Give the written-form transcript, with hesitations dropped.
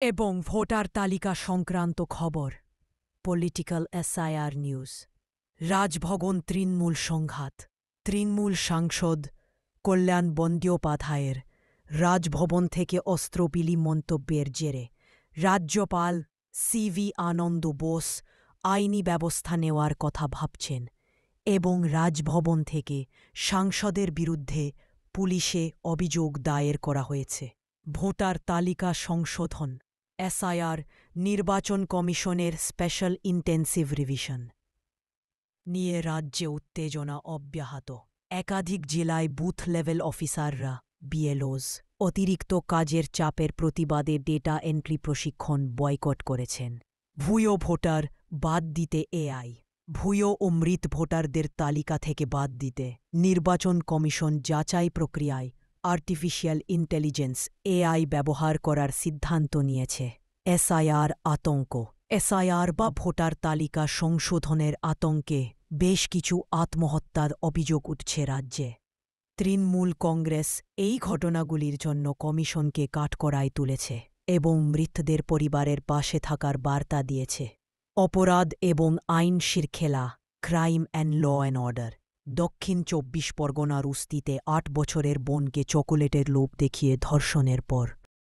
এবং ভোটার তালিকা সংক্রান্ত খবর। Political SIR news. Raj Bhavan Trinamool সংঘাত। তৃণমূল সাংসদ কল্যাণ বন্দ্যোপাধ্যায়ের রাজভবন থেকে অস্ত্রবিলি মন্তব্যের জেরে রাজ্যপাল সিভি আনন্দ বোস আইনি ব্যবস্থা নেওয়ার কথা ভাবছেন এবং রাজভবন থেকে সাংসদের বিরুদ্ধে পুলিশে অভিযোগ দায়ের করা হয়েছে। ভোটার তালিকা সংশোধন এসআইআর নির্বাচন কমিশনের স্পেশাল ইন্টেন্সিভ রিভিশন নিয়ে রাজ্যে উত্তেজনা অব্যাহত। একাধিক জেলায় বুথ লেভেল অফিসাররা বিএলওস অতিরিক্ত কাজের চাপের প্রতিবাদে ডেটা এন্ট্রি প্রশিক্ষণ বয়কট করেছেন। ভুয়ো ভোটার বাদ দিতে এআই। ভুয়ো ও মৃত ভোটারদের তালিকা থেকে বাদ দিতে নির্বাচন কমিশন যাচাই প্রক্রিয়ায় আর্টিফিশিয়াল ইন্টেলিজেন্স এআই ব্যবহার করার সিদ্ধান্ত নিয়েছে। এসআইআর আতঙ্ক। এসআইআর বা ভোটার তালিকা সংশোধনের আতঙ্কে বেশ কিছু আত্মহত্যার অভিযোগ উঠছে রাজ্যে। তৃণমূল কংগ্রেস এই ঘটনাগুলির জন্য কমিশনকে কাঠগড়ায় তুলেছে এবং মৃতদের পরিবারের পাশে থাকার বার্তা দিয়েছে। অপরাধ এবং আইন শৃঙ্খলা crime and law and order. দক্ষিণ ২৪ পরগনার উস্তিতে ৮ বছরের বোনকে চকোলেটের লোভ দেখিয়ে ধর্ষণের পর